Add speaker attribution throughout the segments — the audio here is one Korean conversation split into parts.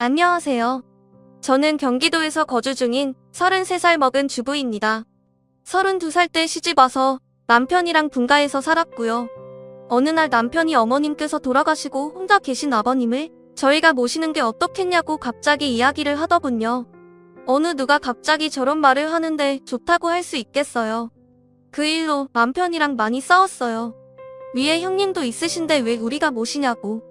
Speaker 1: 안녕하세요. 저는 경기도에서 거주 중인 33살 먹은 주부입니다. 32살 때 시집 와서 남편이랑 분가해서 살았고요. 어느 날 남편이 어머님께서 돌아가시고 혼자 계신 아버님을 저희가 모시는 게 어떻겠냐고 갑자기 이야기를 하더군요. 어느 누가 갑자기 저런 말을 하는데 좋다고 할 수 있겠어요. 그 일로 남편이랑 많이 싸웠어요. 위에 형님도 있으신데 왜 우리가 모시냐고.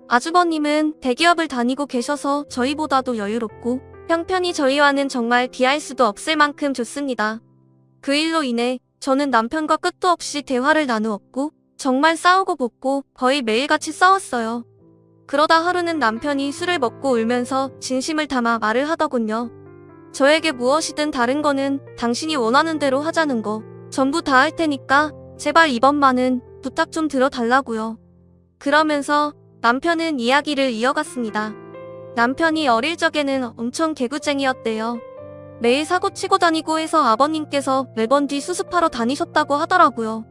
Speaker 1: 아주버님은 대기업을 다니고 계셔서 저희보다도 여유롭고 형편이 저희와는 정말 비할 수도 없을 만큼 좋습니다. 그 일로 인해 저는 남편과 끝도 없이 대화를 나누었고 정말 싸우고 붙고 거의 매일같이 싸웠어요. 그러다 하루는 남편이 술을 먹고 울면서 진심을 담아 말을 하더군요. 저에게 무엇이든 다른 거는 당신이 원하는 대로 하자는 거 전부 다 할 테니까 제발 이번만은 부탁 좀 들어달라고요. 그러면서 남편은 이야기를 이어갔습니다. 남편이 어릴 적에는 엄청 개구쟁이였대요. 매일 사고 치고 다니고 해서 아버님께서 매번 뒤 수습하러 다니셨다고 하더라고요.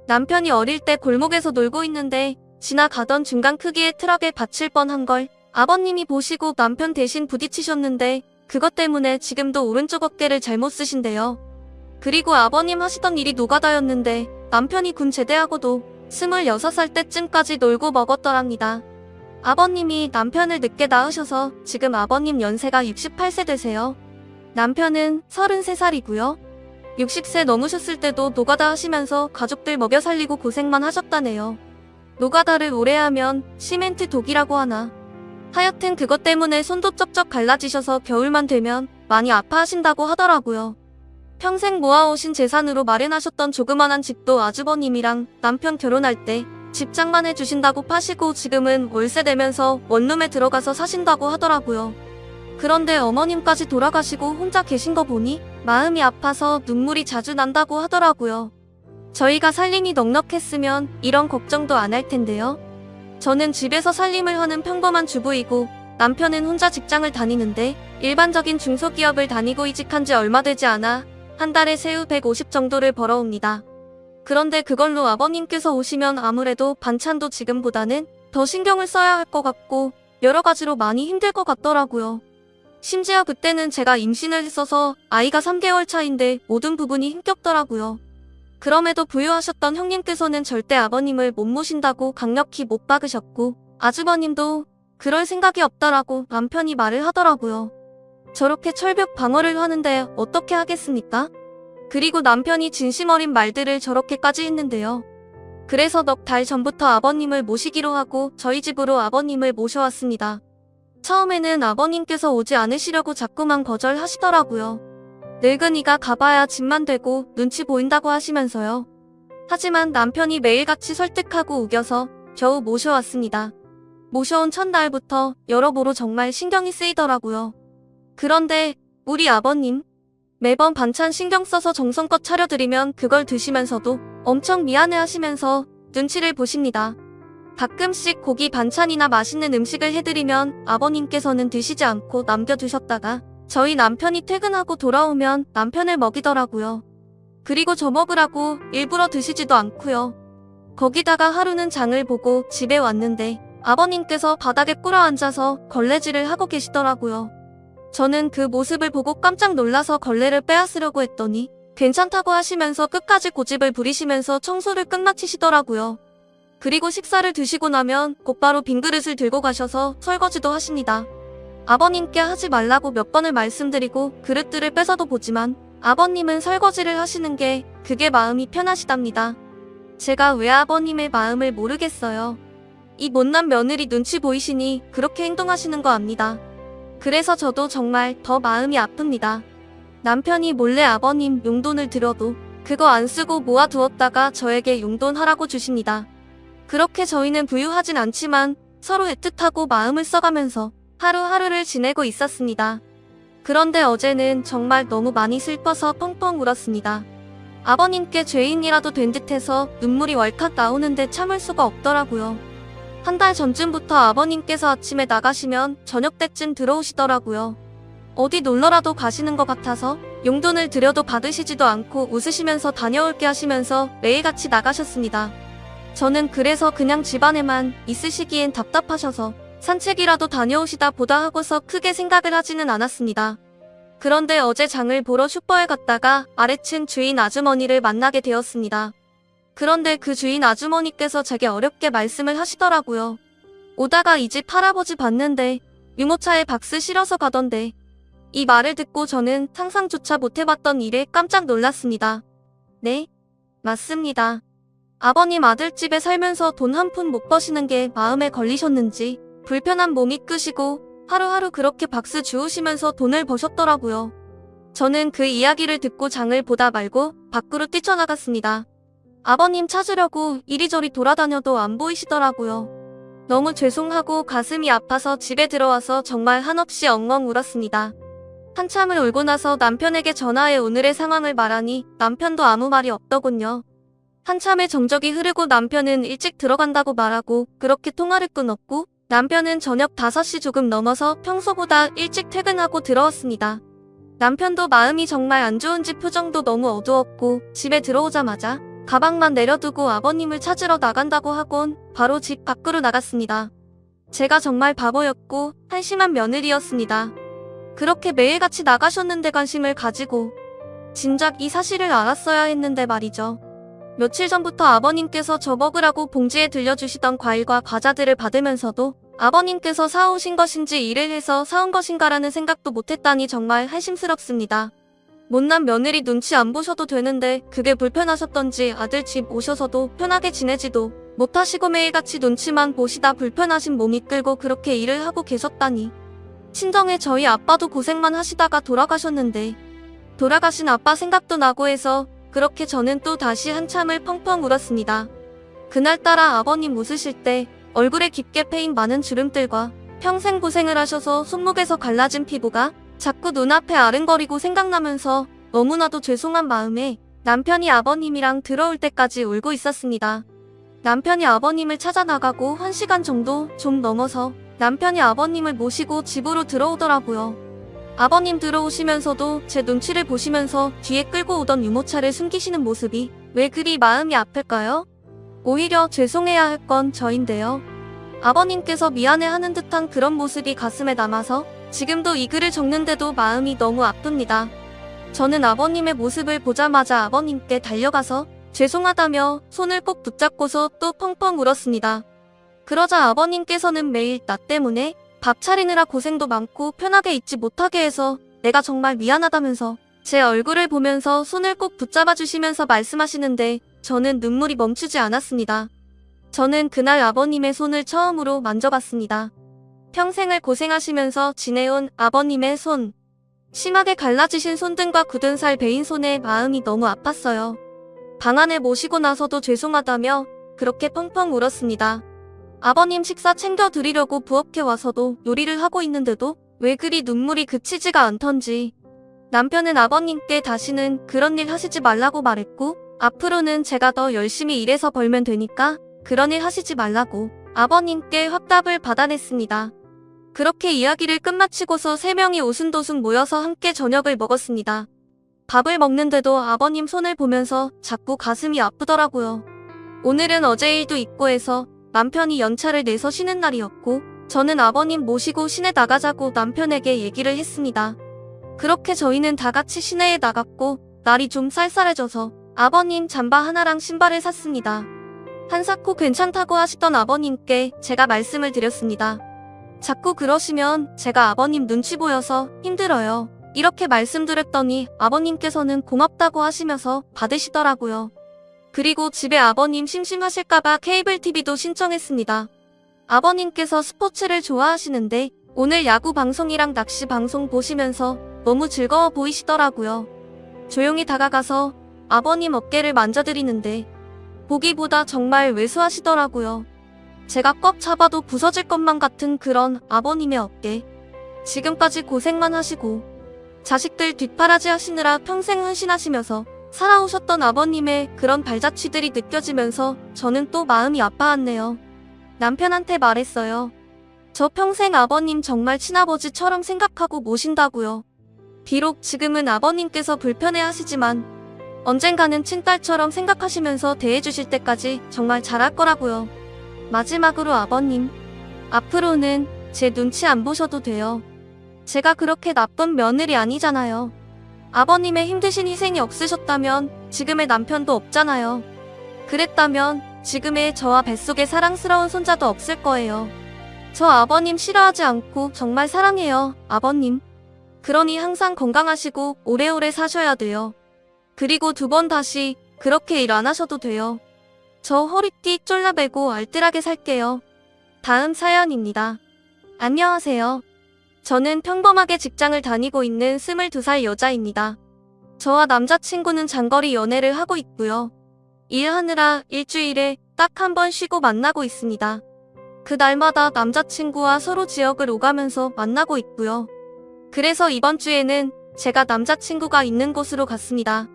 Speaker 1: 남편이 어릴 때 골목에서 놀고 있는데 지나가던 중간 크기의 트럭에 받칠 뻔한 걸 아버님이 보시고 남편 대신 부딪히셨는데 그것 때문에 지금도 오른쪽 어깨를 잘못 쓰신대요. 그리고 아버님 하시던 일이 노가다였는데 남편이 군 제대하고도 26살 때쯤까지 놀고 먹었더랍니다. 아버님이 남편을 늦게 낳으셔서 지금 아버님 연세가 68세 되세요. 남편은 33살이고요. 60세 넘으셨을 때도 노가다 하시면서 가족들 먹여 살리고 고생만 하셨다네요. 노가다를 오래 하면 시멘트 독이라고 하나. 하여튼 그것 때문에 손도 쩍쩍 갈라지셔서 겨울만 되면 많이 아파하신다고 하더라고요. 평생 모아오신 재산으로 마련하셨던 조그만한 집도 아주버님이랑 남편 결혼할 때 집 장만해 주신다고 파시고 지금은 월세 내면서 원룸에 들어가서 사신다고 하더라고요. 그런데 어머님까지 돌아가시고 혼자 계신 거 보니 마음이 아파서 눈물이 자주 난다고 하더라고요. 저희가 살림이 넉넉했으면 이런 걱정도 안 할 텐데요. 저는 집에서 살림을 하는 평범한 주부이고 남편은 혼자 직장을 다니는데 일반적인 중소기업을 다니고 이직한 지 얼마 되지 않아 한 달에 세후 150 정도를 벌어옵니다. 그런데 그걸로 아버님께서 오시면 아무래도 반찬도 지금보다는 더 신경을 써야 할 것 같고 여러 가지로 많이 힘들 것 같더라고요. 심지어 그때는 제가 임신을 했어서 아이가 3개월 차인데 모든 부분이 힘겹더라고요. 그럼에도 부유하셨던 형님께서는 절대 아버님을 못 모신다고 강력히 못 박으셨고 아주버님도 그럴 생각이 없다라고 남편이 말을 하더라고요. 저렇게 철벽 방어를 하는데 어떻게 하겠습니까? 그리고 남편이 진심 어린 말들을 저렇게까지 했는데요. 그래서 넉 달 전부터 아버님을 모시기로 하고 저희 집으로 아버님을 모셔왔습니다. 처음에는 아버님께서 오지 않으시려고 자꾸만 거절하시더라고요. 늙은이가 가봐야 집만 되고 눈치 보인다고 하시면서요. 하지만 남편이 매일같이 설득하고 우겨서 겨우 모셔왔습니다. 모셔온 첫날부터 여러모로 정말 신경이 쓰이더라고요. 그런데 우리 아버님 매번 반찬 신경 써서 정성껏 차려드리면 그걸 드시면서도 엄청 미안해하시면서 눈치를 보십니다. 가끔씩 고기 반찬이나 맛있는 음식을 해드리면 아버님께서는 드시지 않고 남겨두셨다가 저희 남편이 퇴근하고 돌아오면 남편을 먹이더라고요. 그리고 저 먹으라고 일부러 드시지도 않고요. 거기다가 하루는 장을 보고 집에 왔는데 아버님께서 바닥에 꿇어앉아서 걸레질을 하고 계시더라고요. 저는 그 모습을 보고 깜짝 놀라서 걸레를 빼앗으려고 했더니 괜찮다고 하시면서 끝까지 고집을 부리시면서 청소를 끝마치시더라고요. 그리고 식사를 드시고 나면 곧바로 빈 그릇을 들고 가셔서 설거지도 하십니다. 아버님께 하지 말라고 몇 번을 말씀드리고 그릇들을 뺏어도 보지만 아버님은 설거지를 하시는 게 그게 마음이 편하시답니다. 제가 왜 아버님의 마음을 모르겠어요. 이 못난 며느리 눈치 보이시니 그렇게 행동하시는 거 압니다. 그래서 저도 정말 더 마음이 아픕니다. 남편이 몰래 아버님 용돈을 드려도 그거 안 쓰고 모아두었다가 저에게 용돈 하라고 주십니다. 그렇게 저희는 부유하진 않지만 서로 애틋하고 마음을 써가면서 하루하루를 지내고 있었습니다. 그런데 어제는 정말 너무 많이 슬퍼서 펑펑 울었습니다. 아버님께 죄인이라도 된 듯해서 눈물이 왈칵 나오는데 참을 수가 없더라고요. 한 달 전쯤부터 아버님께서 아침에 나가시면 저녁 때쯤 들어오시더라고요. 어디 놀러라도 가시는 것 같아서 용돈을 드려도 받으시지도 않고 웃으시면서 다녀올게 하시면서 매일같이 나가셨습니다. 저는 그래서 그냥 집안에만 있으시기엔 답답하셔서 산책이라도 다녀오시다 보다 하고서 크게 생각을 하지는 않았습니다. 그런데 어제 장을 보러 슈퍼에 갔다가 아래층 주인 아주머니를 만나게 되었습니다. 그런데 그 주인 아주머니께서 제게 어렵게 말씀을 하시더라고요. 오다가 이 집 할아버지 봤는데 유모차에 박스 실어서 가던데. 이 말을 듣고 저는 상상조차 못해봤던 일에 깜짝 놀랐습니다. 네? 맞습니다. 아버님 아들집에 살면서 돈 한 푼 못 버시는 게 마음에 걸리셨는지 불편한 몸이 끄시고 하루하루 그렇게 박스 주우시면서 돈을 버셨더라고요. 저는 그 이야기를 듣고 장을 보다 말고 밖으로 뛰쳐나갔습니다. 아버님 찾으려고 이리저리 돌아다녀도 안 보이시더라고요. 너무 죄송하고 가슴이 아파서 집에 들어와서 정말 한없이 엉엉 울었습니다. 한참을 울고 나서 남편에게 전화해 오늘의 상황을 말하니 남편도 아무 말이 없더군요. 한참의 정적이 흐르고 남편은 일찍 들어간다고 말하고 그렇게 통화를 끊었고 남편은 저녁 5시 조금 넘어서 평소보다 일찍 퇴근하고 들어왔습니다. 남편도 마음이 정말 안 좋은지 표정도 너무 어두웠고 집에 들어오자마자 가방만 내려두고 아버님을 찾으러 나간다고 하곤 바로 집 밖으로 나갔습니다. 제가 정말 바보였고 한심한 며느리였습니다. 그렇게 매일같이 나가셨는데 관심을 가지고 진작 이 사실을 알았어야 했는데 말이죠. 며칠 전부터 아버님께서 저 먹으라고 봉지에 들려주시던 과일과 과자들을 받으면서도 아버님께서 사오신 것인지 일을 해서 사온 것인가라는 생각도 못했다니 정말 한심스럽습니다. 못난 며느리 눈치 안 보셔도 되는데 그게 불편하셨던지 아들 집 오셔서도 편하게 지내지도 못하시고 매일같이 눈치만 보시다 불편하신 몸이 끌고 그렇게 일을 하고 계셨다니. 친정에 저희 아빠도 고생만 하시다가 돌아가셨는데 돌아가신 아빠 생각도 나고 해서 그렇게 저는 또 다시 한참을 펑펑 울었습니다. 그날따라 아버님 웃으실 때 얼굴에 깊게 패인 많은 주름들과 평생 고생을 하셔서 손목에서 갈라진 피부가 자꾸 눈앞에 아른거리고 생각나면서 너무나도 죄송한 마음에 남편이 아버님이랑 들어올 때까지 울고 있었습니다. 남편이 아버님을 찾아 나가고 1시간 정도 좀 넘어서 남편이 아버님을 모시고 집으로 들어오더라고요. 아버님 들어오시면서도 제 눈치를 보시면서 뒤에 끌고 오던 유모차를 숨기시는 모습이 왜 그리 마음이 아플까요? 오히려 죄송해야 할 건 저인데요. 아버님께서 미안해하는 듯한 그런 모습이 가슴에 남아서 지금도 이 글을 적는데도 마음이 너무 아픕니다. 저는 아버님의 모습을 보자마자 아버님께 달려가서 죄송하다며 손을 꼭 붙잡고서 또 펑펑 울었습니다. 그러자 아버님께서는 매일 나 때문에 밥 차리느라 고생도 많고 편하게 있지 못하게 해서 내가 정말 미안하다면서 제 얼굴을 보면서 손을 꼭 붙잡아 주시면서 말씀하시는데 저는 눈물이 멈추지 않았습니다. 저는 그날 아버님의 손을 처음으로 만져봤습니다. 평생을 고생하시면서 지내온 아버님의 손. 심하게 갈라지신 손등과 굳은 살 베인 손에 마음이 너무 아팠어요. 방 안에 모시고 나서도 죄송하다며 그렇게 펑펑 울었습니다. 아버님 식사 챙겨드리려고 부엌에 와서도 요리를 하고 있는데도 왜 그리 눈물이 그치지가 않던지. 남편은 아버님께 다시는 그런 일 하시지 말라고 말했고 앞으로는 제가 더 열심히 일해서 벌면 되니까 그런 일 하시지 말라고 아버님께 확답을 받아냈습니다. 그렇게 이야기를 끝마치고서 3명이 오순도순 모여서 함께 저녁을 먹었습니다. 밥을 먹는데도 아버님 손을 보면서 자꾸 가슴이 아프더라고요. 오늘은 어제 일도 있고 해서 남편이 연차를 내서 쉬는 날이었고 저는 아버님 모시고 시내 나가자고 남편에게 얘기를 했습니다. 그렇게 저희는 다 같이 시내에 나갔고 날이 좀 쌀쌀해져서 아버님 잠바 하나랑 신발을 샀습니다. 한사코 괜찮다고 하시던 아버님께 제가 말씀을 드렸습니다. 자꾸 그러시면 제가 아버님 눈치 보여서 힘들어요. 이렇게 말씀드렸더니 아버님께서는 고맙다고 하시면서 받으시더라고요. 그리고 집에 아버님 심심하실까봐 케이블 TV도 신청했습니다. 아버님께서 스포츠를 좋아하시는데 오늘 야구 방송이랑 낚시 방송 보시면서 너무 즐거워 보이시더라고요. 조용히 다가가서 아버님 어깨를 만져드리는데 보기보다 정말 왜소하시더라고요. 제가 꽉 잡아도 부서질 것만 같은 그런 아버님의 어깨. 지금까지 고생만 하시고 자식들 뒷바라지 하시느라 평생 헌신하시면서 살아오셨던 아버님의 그런 발자취들이 느껴지면서 저는 또 마음이 아파왔네요. 남편한테 말했어요. 저 평생 아버님 정말 친아버지처럼 생각하고 모신다고요. 비록 지금은 아버님께서 불편해하시지만 언젠가는 친딸처럼 생각하시면서 대해주실 때까지 정말 잘할 거라고요. 마지막으로 아버님, 앞으로는 제 눈치 안 보셔도 돼요. 제가 그렇게 나쁜 며느리 아니잖아요. 아버님의 힘드신 희생이 없으셨다면 지금의 남편도 없잖아요. 그랬다면 지금의 저와 뱃속에 사랑스러운 손자도 없을 거예요. 저 아버님 싫어하지 않고 정말 사랑해요, 아버님. 그러니 항상 건강하시고 오래오래 사셔야 돼요. 그리고 2번 다시 그렇게 일 안 하셔도 돼요. 저 허리띠 쫄라매고 알뜰하게 살게요. 다음 사연입니다. 안녕하세요. 저는 평범하게 직장을 다니고 있는 22살 여자입니다. 저와 남자친구는 장거리 연애를 하고 있고요. 일하느라 일주일에 딱 1번 쉬고 만나고 있습니다. 그날마다 남자친구와 서로 지역을 오가면서 만나고 있고요. 그래서 이번 주에는 제가 남자친구가 있는 곳으로 갔습니다.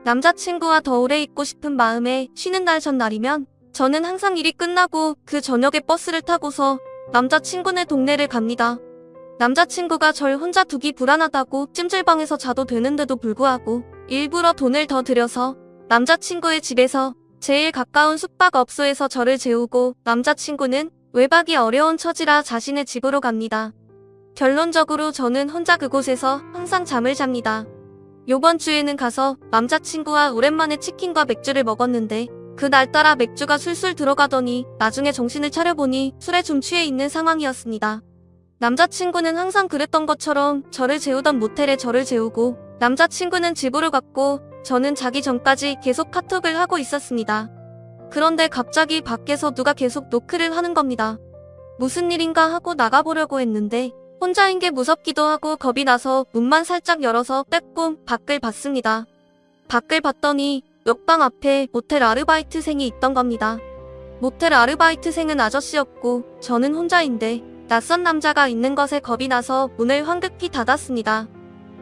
Speaker 1: 남자친구와 더 오래 있고 싶은 마음에 쉬는 날 전날이면 저는 항상 일이 끝나고 그 저녁에 버스를 타고서 남자친구네 동네를 갑니다. 남자친구가 절 혼자 두기 불안하다고 찜질방에서 자도 되는데도 불구하고 일부러 돈을 더 들여서 남자친구의 집에서 제일 가까운 숙박업소에서 저를 재우고 남자친구는 외박이 어려운 처지라 자신의 집으로 갑니다. 결론적으로 저는 혼자 그곳에서 항상 잠을 잡니다. 요번 주에는 가서 남자친구와 오랜만에 치킨과 맥주를 먹었는데 그날따라 맥주가 술술 들어가더니 나중에 정신을 차려보니 술에 좀 취해 있는 상황이었습니다. 남자친구는 항상 그랬던 것처럼 저를 재우던 모텔에 저를 재우고 남자친구는 집으로 갔고 저는 자기 전까지 계속 카톡을 하고 있었습니다. 그런데 갑자기 밖에서 누가 계속 노크를 하는 겁니다. 무슨 일인가 하고 나가보려고 했는데 혼자인 게 무섭기도 하고 겁이 나서 문만 살짝 열어서 빼꼼 밖을 봤습니다. 밖을 봤더니 옆방 앞에 모텔 아르바이트생이 있던 겁니다. 모텔 아르바이트생은 아저씨였고 저는 혼자인데 낯선 남자가 있는 것에 겁이 나서 문을 황급히 닫았습니다.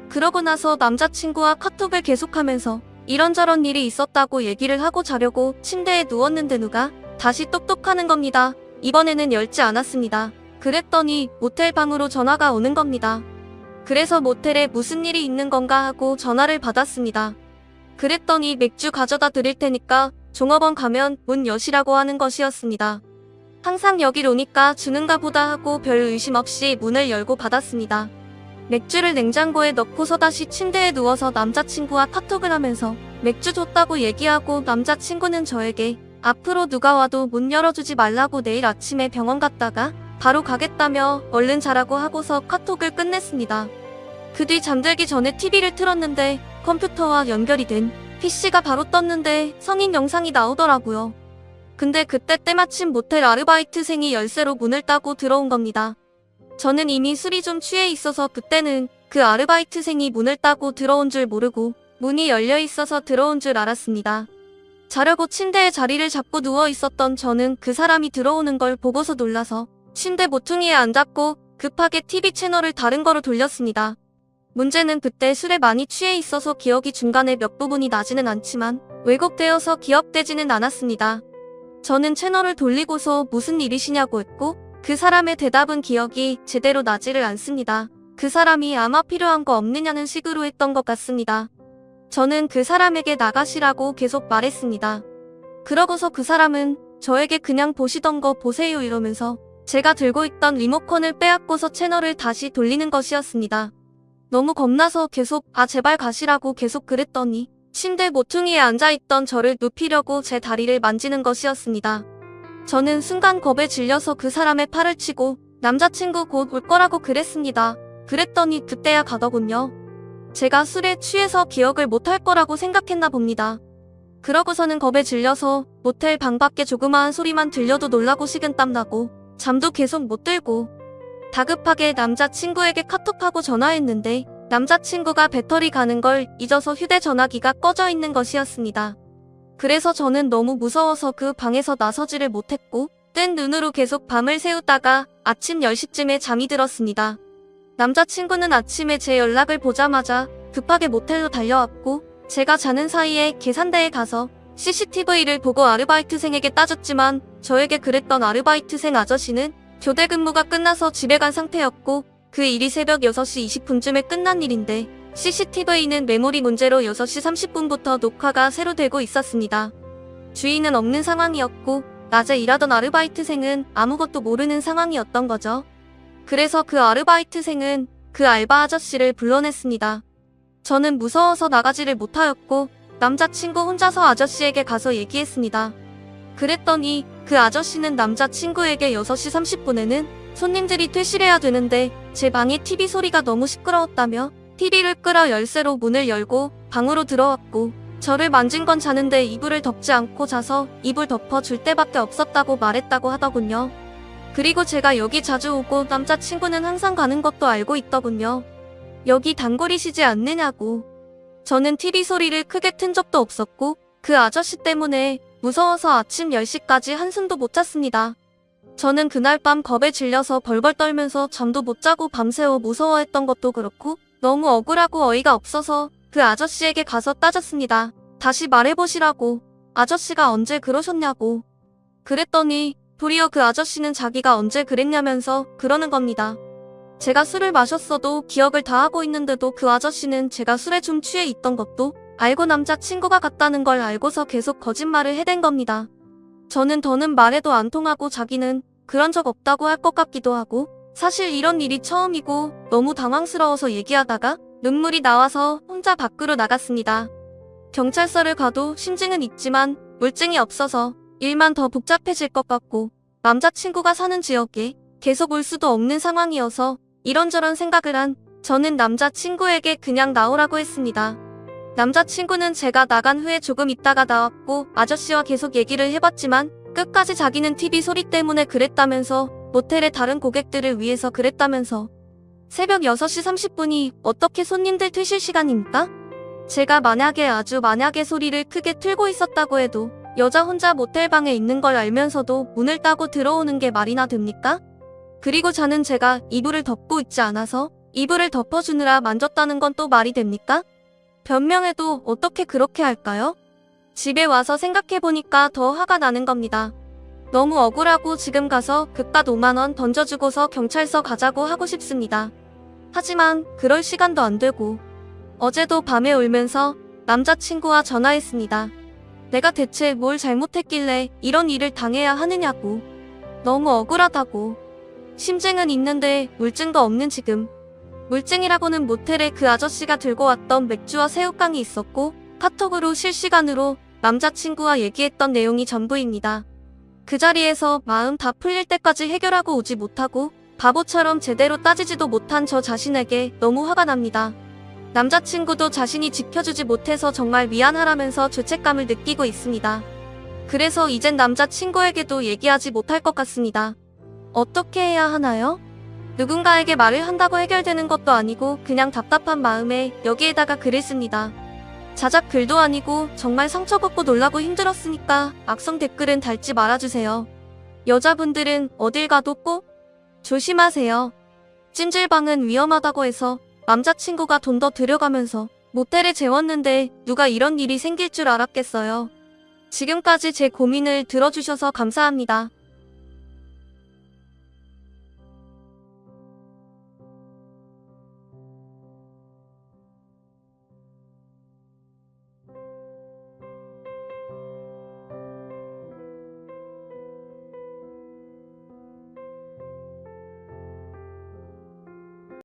Speaker 1: 그러고 나서 남자친구와 카톡을 계속하면서 이런저런 일이 있었다고 얘기를 하고 자려고 침대에 누웠는데 누가 다시 똑똑하는 겁니다. 이번에는 열지 않았습니다. 그랬더니 모텔 방으로 전화가 오는 겁니다. 그래서 모텔에 무슨 일이 있는 건가 하고 전화를 받았습니다. 그랬더니 맥주 가져다 드릴 테니까 종업원 가면 문 여시라고 하는 것이었습니다. 항상 여길 오니까 주는가 보다 하고 별 의심 없이 문을 열고 받았습니다. 맥주를 냉장고에 넣고서 다시 침대에 누워서 남자친구와 카톡을 하면서 맥주 줬다고 얘기하고 남자친구는 저에게 앞으로 누가 와도 문 열어주지 말라고 내일 아침에 병원 갔다가 바로 가겠다며 얼른 자라고 하고서 카톡을 끝냈습니다. 그 뒤 잠들기 전에 TV를 틀었는데 컴퓨터와 연결이 된 PC가 바로 떴는데 성인 영상이 나오더라고요. 근데 그때 때마침 모텔 아르바이트생이 열쇠로 문을 따고 들어온 겁니다. 저는 이미 술이 좀 취해 있어서 그때는 그 아르바이트생이 문을 따고 들어온 줄 모르고 문이 열려 있어서 들어온 줄 알았습니다. 자려고 침대에 자리를 잡고 누워 있었던 저는 그 사람이 들어오는 걸 보고서 놀라서 침대 모퉁이에 앉았고 급하게 TV 채널을 다른 거로 돌렸습니다. 문제는 그때 술에 많이 취해 있어서 기억이 중간에 몇 부분이 나지는 않지만 왜곡되어서 기억되지는 않았습니다. 저는 채널을 돌리고서 무슨 일이시냐고 했고 그 사람의 대답은 기억이 제대로 나지를 않습니다. 그 사람이 아마 필요한 거 없느냐는 식으로 했던 것 같습니다. 저는 그 사람에게 나가시라고 계속 말했습니다. 그러고서 그 사람은 저에게 그냥 보시던 거 보세요 이러면서 제가 들고 있던 리모컨을 빼앗고서 채널을 다시 돌리는 것이었습니다. 너무 겁나서 계속 제발 가시라고 계속 그랬더니 침대 모퉁이에 앉아있던 저를 눕히려고 제 다리를 만지는 것이었습니다. 저는 순간 겁에 질려서 그 사람의 팔을 치고 남자친구 곧 올 거라고 그랬습니다. 그랬더니 그때야 가더군요. 제가 술에 취해서 기억을 못할 거라고 생각했나 봅니다. 그러고서는 겁에 질려서 모텔 방 밖에 조그마한 소리만 들려도 놀라고 식은땀 나고 잠도 계속 못 들고 다급하게 남자친구에게 카톡하고 전화했는데 남자친구가 배터리 가는 걸 잊어서 휴대전화기가 꺼져 있는 것이었습니다. 그래서 저는 너무 무서워서 그 방에서 나서지를 못했고 뜬 눈으로 계속 밤을 새우다가 아침 10시쯤에 잠이 들었습니다. 남자친구는 아침에 제 연락을 보자마자 급하게 모텔로 달려왔고 제가 자는 사이에 계산대에 가서 CCTV를 보고 아르바이트생에게 따졌지만 저에게 그랬던 아르바이트생 아저씨는 교대 근무가 끝나서 집에 간 상태였고 그 일이 새벽 6시 20분쯤에 끝난 일인데 CCTV는 메모리 문제로 6시 30분부터 녹화가 새로 되고 있었습니다. 주인은 없는 상황이었고 낮에 일하던 아르바이트생은 아무것도 모르는 상황이었던 거죠. 그래서 그 아르바이트생은 그 알바 아저씨를 불러냈습니다. 저는 무서워서 나가지를 못하였고 남자친구 혼자서 아저씨에게 가서 얘기했습니다. 그랬더니 그 아저씨는 남자친구에게 6시 30분에는 손님들이 퇴실해야 되는데 제 방에 TV 소리가 너무 시끄러웠다며 TV를 끄러 열쇠로 문을 열고 방으로 들어왔고 저를 만진 건 자는데 이불을 덮지 않고 자서 이불 덮어줄 때밖에 없었다고 말했다고 하더군요. 그리고 제가 여기 자주 오고 남자친구는 항상 가는 것도 알고 있더군요. 여기 단골이시지 않느냐고. 저는 TV 소리를 크게 튼 적도 없었고 그 아저씨 때문에 무서워서 아침 10시까지 한숨도 못 잤습니다. 저는 그날 밤 겁에 질려서 벌벌 떨면서 잠도 못 자고 밤새워 무서워했던 것도 그렇고 너무 억울하고 어이가 없어서 그 아저씨에게 가서 따졌습니다. 다시 말해보시라고. 아저씨가 언제 그러셨냐고. 그랬더니 도리어 그 아저씨는 자기가 언제 그랬냐면서 그러는 겁니다. 제가 술을 마셨어도 기억을 다 하고 있는데도 그 아저씨는 제가 술에 좀 취해 있던 것도 알고 남자친구가 갔다는 걸 알고서 계속 거짓말을 해댄 겁니다. 저는 더는 말해도 안 통하고 자기는 그런 적 없다고 할 것 같기도 하고 사실 이런 일이 처음이고 너무 당황스러워서 얘기하다가 눈물이 나와서 혼자 밖으로 나갔습니다. 경찰서를 가도 심증은 있지만 물증이 없어서 일만 더 복잡해질 것 같고 남자친구가 사는 지역에 계속 올 수도 없는 상황이어서 이런저런 생각을 한 저는 남자친구에게 그냥 나오라고 했습니다. 남자친구는 제가 나간 후에 조금 있다가 나왔고 아저씨와 계속 얘기를 해봤지만 끝까지 자기는 TV 소리 때문에 그랬다면서 모텔의 다른 고객들을 위해서 그랬다면서 새벽 6시 30분이 어떻게 손님들 퇴실 시간입니까? 제가 만약에 소리를 크게 틀고 있었다고 해도 여자 혼자 모텔방에 있는 걸 알면서도 문을 따고 들어오는 게 말이나 됩니까? 그리고 자는 제가 이불을 덮고 있지 않아서 이불을 덮어주느라 만졌다는 건 또 말이 됩니까? 변명해도 어떻게 그렇게 할까요? 집에 와서 생각해보니까 더 화가 나는 겁니다. 너무 억울하고 지금 가서 그깟 5만원 던져주고서 경찰서 가자고 하고 싶습니다. 하지만 그럴 시간도 안 되고 어제도 밤에 울면서 남자친구와 전화했습니다. 내가 대체 뭘 잘못했길래 이런 일을 당해야 하느냐고. 너무 억울하다고. 심증은 있는데 물증도 없는 지금. 물증이라고는 모텔에 그 아저씨가 들고 왔던 맥주와 새우깡이 있었고 카톡으로 실시간으로 남자친구와 얘기했던 내용이 전부입니다. 그 자리에서 마음 다 풀릴 때까지 해결하고 오지 못하고 바보처럼 제대로 따지지도 못한 저 자신에게 너무 화가 납니다. 남자친구도 자신이 지켜주지 못해서 정말 미안하라면서 죄책감을 느끼고 있습니다. 그래서 이젠 남자친구에게도 얘기하지 못할 것 같습니다. 어떻게 해야 하나요? 누군가에게 말을 한다고 해결되는 것도 아니고 그냥 답답한 마음에 여기에다가 글을 씁니다. 자작 글도 아니고 정말 상처받고 놀라고 힘들었으니까 악성 댓글은 달지 말아주세요. 여자분들은 어딜 가도 꼭 조심하세요. 찜질방은 위험하다고 해서 남자친구가 돈 더 들여가면서 모텔에 재웠는데 누가 이런 일이 생길 줄 알았겠어요. 지금까지 제 고민을 들어주셔서 감사합니다.